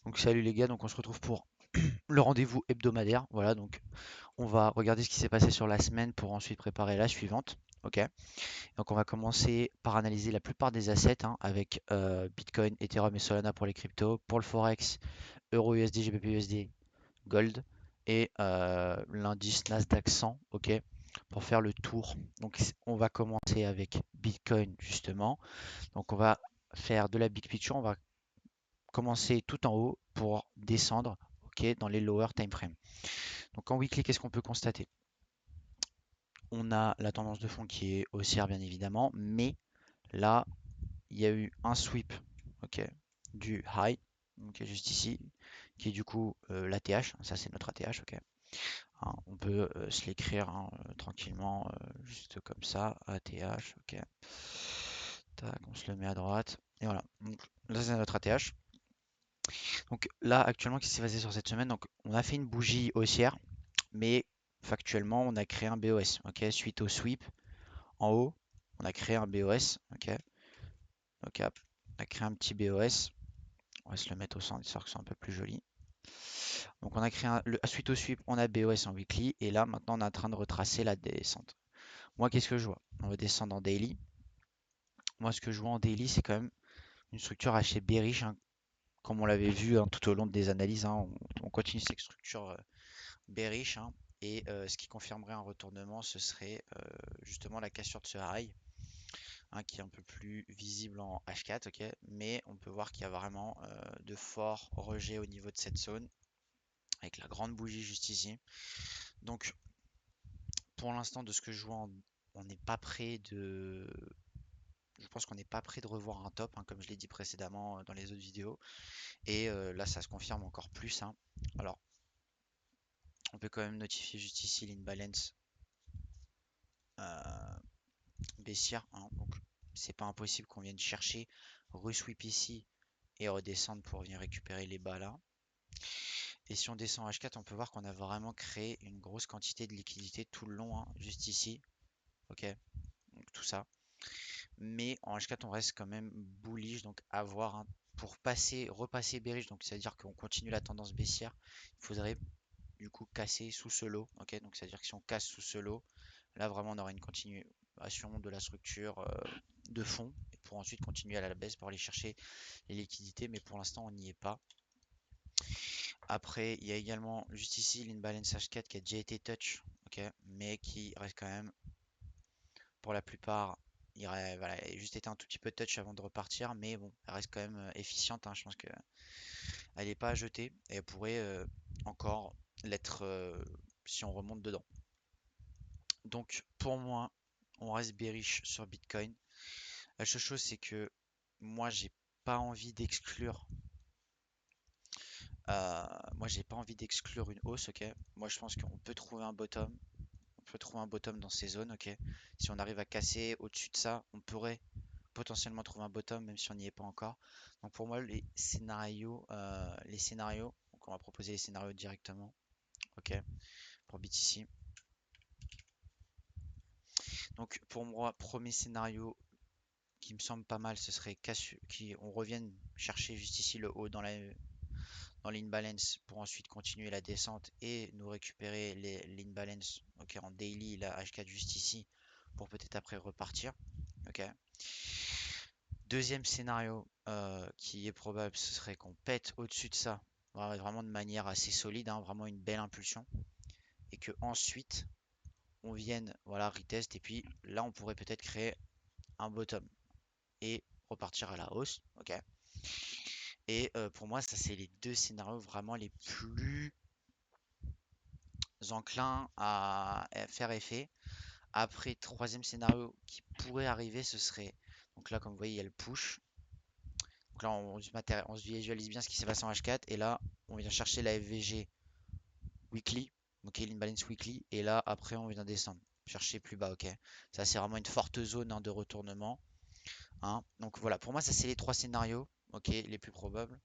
Donc salut les gars, donc on se retrouve pour le rendez-vous hebdomadaire. Voilà, donc on va regarder ce qui s'est passé sur la semaine pour ensuite préparer la suivante. Ok, donc on va commencer par analyser la plupart des assets hein, avec Bitcoin, Ethereum et Solana pour les cryptos, pour le Forex, Euro USD, GBP USD, Gold et l'indice Nasdaq 100. Ok, pour faire le tour. Donc on va commencer avec Bitcoin justement. Donc on va faire de la big picture, on va commencer tout en haut pour descendre ok, dans les lower time frame. Donc en weekly, qu'est-ce qu'on peut constater? On a la tendance de fond qui est haussière bien évidemment, mais là, il y a eu un sweep ok, du high, donc juste ici, qui est du coup l'ATH, ça c'est notre ATH, ok. Hein, on peut se l'écrire hein, tranquillement, juste comme ça, ATH, ok. Tac, on se le met à droite, et voilà. Donc là c'est notre ATH. Donc là, actuellement, qu'est-ce qui s'est passé sur cette semaine? Donc, on a fait une bougie haussière, mais factuellement, on a créé un BOS. Ok, suite au sweep en haut, on a créé un BOS. Ok, donc on a créé un petit BOS. On va se le mettre au centre histoire que ce soit un peu plus joli. Donc, on a créé suite au sweep, on a BOS en weekly, et là, maintenant, on est en train de retracer la descente. Moi, qu'est-ce que je vois? On va descendre en daily. Moi, ce que je vois en daily, c'est quand même une structure assez bearish, hein, comme on l'avait vu hein, tout au long des analyses. Hein, on continue cette structure bearish hein, et ce qui confirmerait un retournement ce serait justement la cassure de ce high hein, qui est un peu plus visible en H4 ok, mais on peut voir qu'il y a vraiment de forts rejets au niveau de cette zone avec la grande bougie juste ici. Donc pour l'instant de ce que je vois on n'est pas prêt de je pense qu'on n'est pas prêt de revoir un top hein, comme je l'ai dit précédemment dans les autres vidéos et là ça se confirme encore plus hein. Alors on peut quand même notifier juste ici l'imbalance baissière, hein, donc c'est pas impossible qu'on vienne chercher, resweep ici et redescendre pour venir récupérer les bas là. Et si on descend H4, on peut voir qu'on a vraiment créé une grosse quantité de liquidité tout le long, hein, juste ici. Ok, donc tout ça. Mais en H4, on reste quand même bullish, donc à voir hein, pour repasser bearish, donc c'est-à-dire qu'on continue la tendance baissière, il faudrait du coup casser sous ce lot. Ok, donc c'est-à-dire que si on casse sous ce lot, là vraiment on aura une continuation de la structure de fond pour ensuite continuer à la baisse pour aller chercher les liquidités, mais pour l'instant on n'y est pas. Après il y a également juste ici l'imbalance H4 qui a déjà été touch, ok, mais qui reste quand même pour la plupart. Voilà, il a juste été un tout petit peu touch avant de repartir, mais bon, elle reste quand même efficiente. Hein, je pense qu'elle n'est pas à jeter et elle pourrait encore l'être si on remonte dedans. Donc pour moi, on reste bearish sur Bitcoin. La seule chose, c'est que moi, j'ai pas envie d'exclure. Moi, j'ai pas envie d'exclure une hausse, ok. Moi, je pense qu'on peut trouver un bottom. On peut trouver un bottom dans ces zones, ok. Si on arrive à casser au-dessus de ça, on pourrait potentiellement trouver un bottom, même si on n'y est pas encore. Donc pour moi, les scénarios, donc on va proposer les scénarios directement, ok, pour BTC. Donc pour moi, premier scénario qui me semble pas mal, ce serait qu'on revienne chercher juste ici le haut dans l'imbalance pour ensuite continuer la descente et nous récupérer l'imbalance ok, en daily, la H4 juste ici pour peut-être après repartir. Ok. Deuxième scénario qui est probable, ce serait qu'on pète au-dessus de ça, vraiment de manière assez solide, hein, vraiment une belle impulsion, et que ensuite on vienne voilà retest et puis là on pourrait peut-être créer un bottom et repartir à la hausse. Ok. Et pour moi, ça c'est les deux scénarios vraiment les plus enclins à faire effet. Après, troisième scénario qui pourrait arriver, ce serait, donc là comme vous voyez, il y a le push. Donc là, on se visualise bien ce qui s'est passé en H4. Et là, on vient chercher la FVG weekly, ok, l'imbalance weekly. Et là, après, on vient descendre, chercher plus bas, ok. Ça, c'est vraiment une forte zone hein, de retournement. Hein. Donc voilà, pour moi, ça c'est les trois scénarios, ok, les plus probables.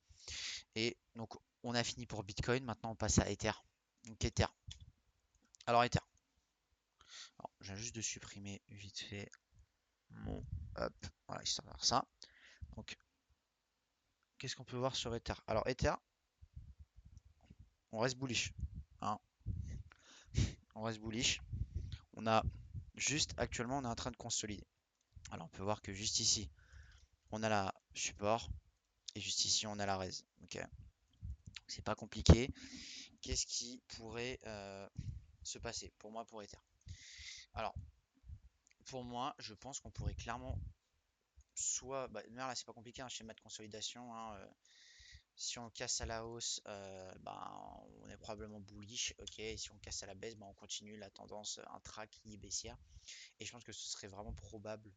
Et donc, on a fini pour Bitcoin. Maintenant, on passe à Ether. Donc, Ether. Alors, Ether. Alors, je viens juste de supprimer vite fait mon. Hop, voilà, histoire d'avoir ça. Donc, qu'est-ce qu'on peut voir sur Ether? Alors, Ether, on reste bullish, hein, on reste bullish. On a juste actuellement on est en train de consolider. Alors on peut voir que juste ici on a la support et juste ici on a la raise. Ok, c'est pas compliqué. Qu'est-ce qui pourrait se passer pour moi pour Ether? Alors pour moi, je pense qu'on pourrait clairement soit, bah, là c'est pas compliqué, un schéma de consolidation, hein, si on casse à la hausse, bah, on est probablement bullish, ok. Et si on casse à la baisse, bah, on continue la tendance intra qui est baissière. Et je pense que ce serait vraiment probable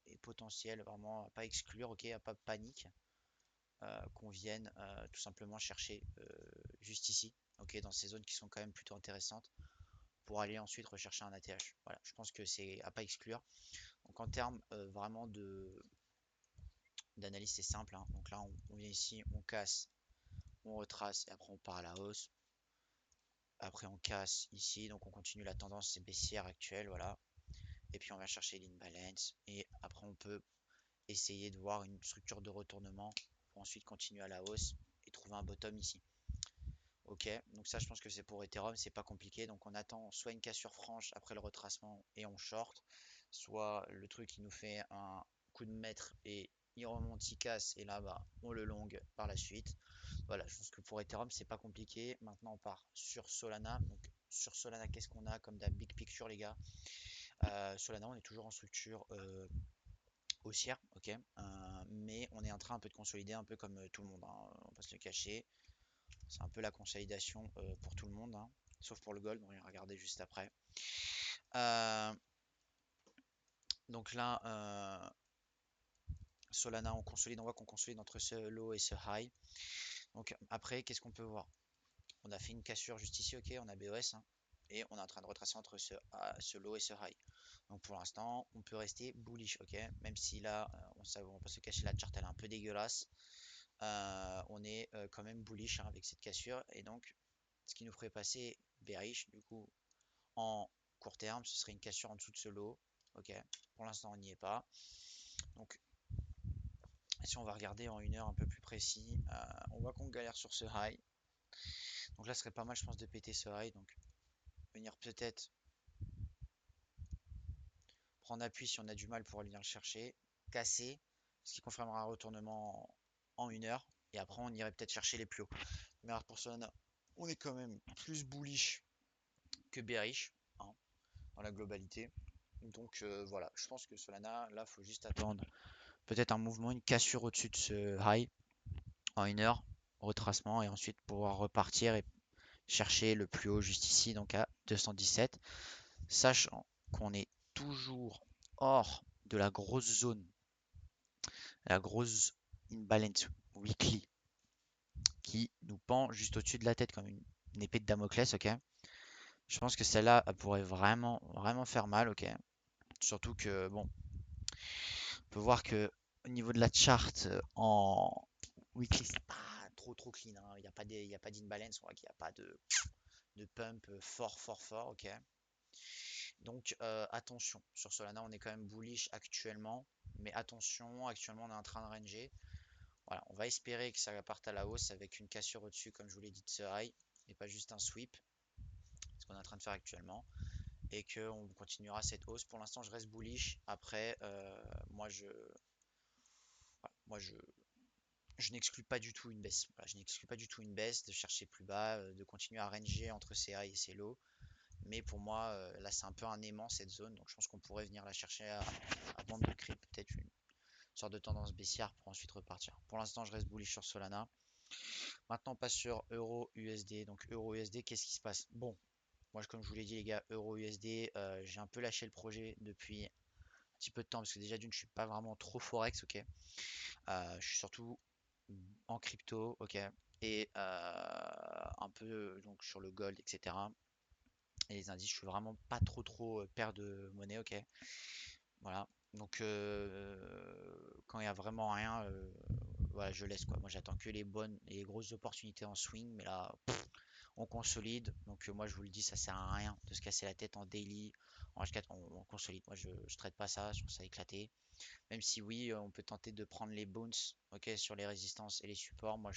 et potentiel, vraiment à pas exclure, ok, à pas panique, qu'on vienne tout simplement chercher juste ici, ok, dans ces zones qui sont quand même plutôt intéressantes, pour aller ensuite rechercher un ATH. Voilà, je pense que c'est à pas exclure. Donc en termes vraiment de d'analyse, c'est simple, hein. Donc là, on vient ici, on casse, on retrace et après on part à la hausse. Après on casse ici, donc on continue la tendance baissière actuelle, voilà. Et puis on va chercher l'imbalance et après on peut essayer de voir une structure de retournement pour ensuite continuer à la hausse et trouver un bottom ici. Ok, donc ça je pense que c'est pour Ethereum, c'est pas compliqué. Donc on attend soit une cassure franche après le retracement et on short, soit le truc qui nous fait un coup de maître et il remonte, il casse et là bah on le long par la suite. Voilà, je pense que pour Ethereum c'est pas compliqué. Maintenant on part sur Solana. Donc sur Solana, qu'est-ce qu'on a comme big picture les gars? Solana on est toujours en structure haussière, ok, mais on est en train un peu de consolider un peu comme tout le monde, hein, on va pas se le cacher. C'est un peu la consolidation pour tout le monde, hein, sauf pour le gold, on va regarder juste après. Euh, donc là, Solana, on consolide, on voit qu'on consolide entre ce low et ce high. Donc après, qu'est-ce qu'on peut voir? On a fait une cassure juste ici, ok, on a BOS, hein, et on est en train de retracer entre ce low et ce high. Donc pour l'instant, on peut rester bullish, ok, même si là, on va pas se cacher, la charte elle est un peu dégueulasse. On est quand même bullish, hein, avec cette cassure, et donc ce qui nous ferait passer bearish du coup en court terme, ce serait une cassure en dessous de ce lot. Ok, pour l'instant on n'y est pas. Donc si on va regarder en une heure un peu plus précis, on voit qu'on galère sur ce high. Donc là ce serait pas mal je pense de péter ce high. Donc venir peut-être prendre appui si on a du mal pour venir le chercher, casser, ce qui confirmera un retournement en une heure. Et après on irait peut-être chercher les plus hauts. Mais alors pour Solana, on est quand même plus bullish que bearish, hein, dans la globalité. Donc voilà, je pense que Solana, là, faut juste attendre peut-être un mouvement, une cassure au-dessus de ce high en une heure, retracement, et ensuite pouvoir repartir et chercher le plus haut juste ici, donc à 217. Sachant qu'on est toujours hors de la grosse zone, la grosse imbalance weekly qui nous pend juste au-dessus de la tête comme une épée de Damoclès, ok? Je pense que celle-là pourrait vraiment, vraiment faire mal, ok? Surtout que, bon, on peut voir que au niveau de la chart en weekly, c'est pas trop clean, hein. Il n'y a pas d'imbalance, on voit qu'il n'y a pas de pump fort, fort, fort, ok? Donc attention, sur Solana, on est quand même bullish actuellement, mais attention, actuellement on est en train de ranger. Voilà, on va espérer que ça parte à la hausse avec une cassure au-dessus, comme je vous l'ai dit, de ce high, et pas juste un sweep, ce qu'on est en train de faire actuellement, et qu'on continuera cette hausse. Pour l'instant, je reste bullish. Après, moi, je n'exclus pas du tout une baisse. Voilà, je n'exclus pas du tout une baisse, de chercher plus bas, de continuer à ranger entre ces high et ces lows. Mais pour moi, là, c'est un peu un aimant cette zone. Donc je pense qu'on pourrait venir la chercher à bande de creep, peut-être une sorte de tendance baissière pour ensuite repartir. Pour l'instant, je reste bullish sur Solana. Maintenant, on passe sur Euro USD. Donc Euro USD, qu'est-ce qui se passe? Bon, moi, comme je vous l'ai dit, les gars, Euro USD, j'ai un peu lâché le projet depuis un petit peu de temps parce que déjà d'une, je suis pas vraiment trop forex, ok. Je suis surtout en crypto, ok, et un peu donc sur le gold, etc. Et les indices, je suis vraiment pas trop paire de monnaie, ok. Voilà. Donc quand il y a vraiment rien, voilà, je laisse quoi. Moi, j'attends que les bonnes et les grosses opportunités en swing, mais là, on consolide. Donc moi, je vous le dis, ça sert à rien de se casser la tête en daily. En H4, on consolide. Moi, je traite pas ça, je trouve ça éclaté. Même si oui, on peut tenter de prendre les bounce, ok, sur les résistances et les supports. Moi,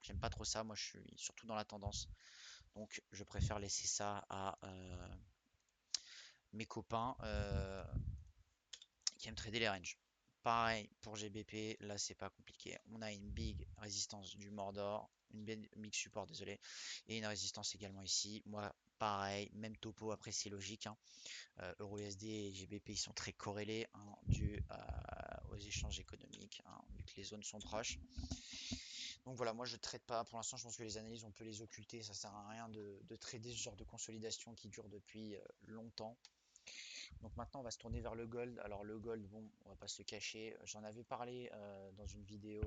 J'aime pas trop ça. Moi, je suis surtout dans la tendance. Donc, je préfère laisser ça à mes copains qui aiment trader les ranges. Pareil pour GBP, là c'est pas compliqué. On a une big résistance du Mordor, une big support, désolé, et une résistance également ici. Moi, pareil, même topo, après c'est logique, hein. Euro USD et GBP ils sont très corrélés, hein, dû aux échanges économiques, hein, vu que les zones sont proches. Donc voilà, moi je ne trade pas. Pour l'instant, je pense que les analyses, on peut les occulter. Ça sert à rien de trader ce genre de consolidation qui dure depuis longtemps. Donc maintenant, on va se tourner vers le gold. Alors le gold, bon, on va pas se le cacher. J'en avais parlé dans une vidéo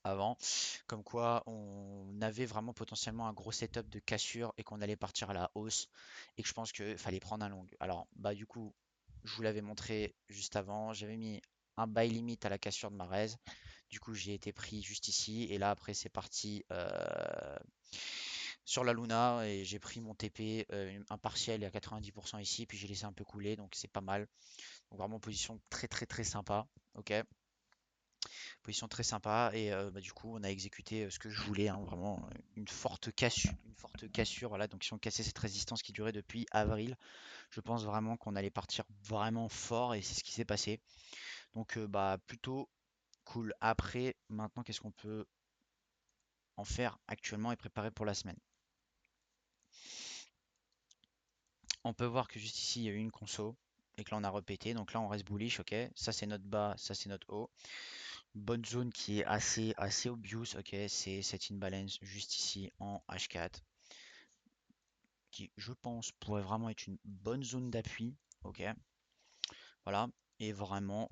avant, comme quoi on avait vraiment potentiellement un gros setup de cassure et qu'on allait partir à la hausse et que je pense qu'il fallait prendre un long. Alors bah du coup, je vous l'avais montré juste avant. J'avais mis un buy limit à la cassure de Marez. Du coup, j'ai été pris juste ici et là après c'est parti sur la Luna et j'ai pris mon TP, un partiel à 90% ici, puis j'ai laissé un peu couler, donc c'est pas mal. Donc vraiment position très très très sympa. Ok, position très sympa et bah, du coup on a exécuté ce que je voulais, hein, vraiment une forte cassure. Voilà, donc si on cassait cette résistance qui durait depuis avril, je pense vraiment qu'on allait partir vraiment fort et c'est ce qui s'est passé. Donc bah plutôt cool. Après, maintenant qu'est-ce qu'on peut en faire actuellement et préparer pour la semaine? On peut voir que juste ici il y a eu une conso et que là on a repété, donc là on reste bullish. Ok, ça c'est notre bas, ça c'est notre haut. Bonne zone qui est assez obvious. Ok, c'est cette imbalance juste ici en H4 qui je pense pourrait vraiment être une bonne zone d'appui. Ok, voilà, et vraiment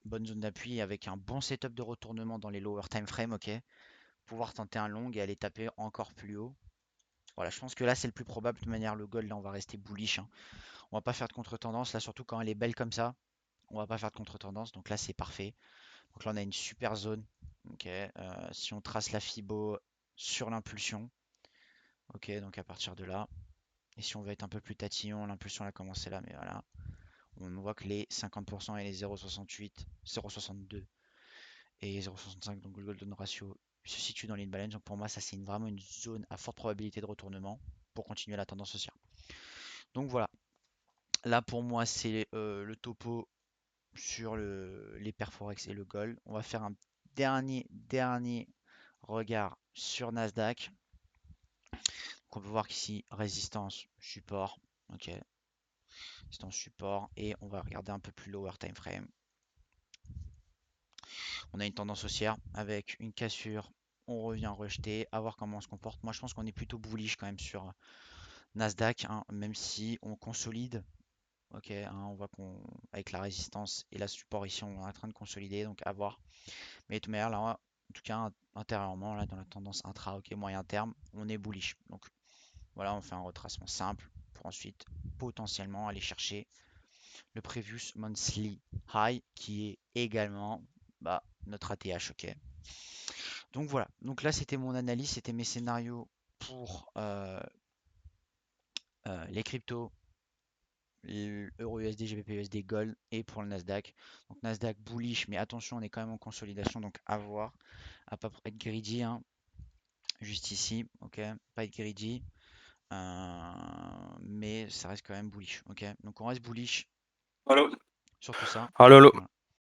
bonne zone d'appui avec un bon setup de retournement dans les lower time frame. Ok, pouvoir tenter un long et aller taper encore plus haut. Voilà, je pense que là c'est le plus probable. De toute manière, le gold là on va rester bullish, hein. On va pas faire de contre-tendance là, surtout quand elle est belle comme ça. On va pas faire de contre-tendance, donc là c'est parfait. Donc là on a une super zone. Ok, si on trace la Fibo sur l'impulsion, ok, donc à partir de là, et si on veut être un peu plus tatillon, l'impulsion elle a commencé là, mais voilà, on voit que les 50% et les 0,68, 0,62 et 0,65, donc le golden ratio se situe dans l'inbalance. Donc pour moi ça c'est vraiment une zone à forte probabilité de retournement pour continuer la tendance haussière. Donc voilà, là pour moi c'est le topo sur les paires Forex et le gold. On va faire un dernier regard sur Nasdaq. Donc on peut voir qu'ici, résistance, support. Ok, résistance, support. Et on va regarder un peu plus lower time frame. On a une tendance haussière avec une cassure. On revient rejeter, à voir comment on se comporte. Moi, je pense qu'on est plutôt bullish quand même sur Nasdaq, hein, même si on consolide. Ok, hein, on voit qu'on avec la résistance et la support ici, on est en train de consolider, donc à voir. Mais de toute manière, là, en tout cas, intérieurement, là, dans la tendance intra, ok, moyen terme, on est bullish. Donc voilà, on fait un retracement simple pour ensuite potentiellement aller chercher le previous monthly high qui est également bah, notre ATH, ok. Donc voilà, donc là c'était mon analyse, c'était mes scénarios pour les cryptos, Euro USD, GBP USD, Gold et pour le Nasdaq. Donc Nasdaq bullish, mais attention, on est quand même en consolidation, donc à voir, à pas être greedy, hein. Juste ici, ok, pas être greedy, mais ça reste quand même bullish, ok. Donc on reste bullish Allô? sur tout ça. Allô, allô? Voilà.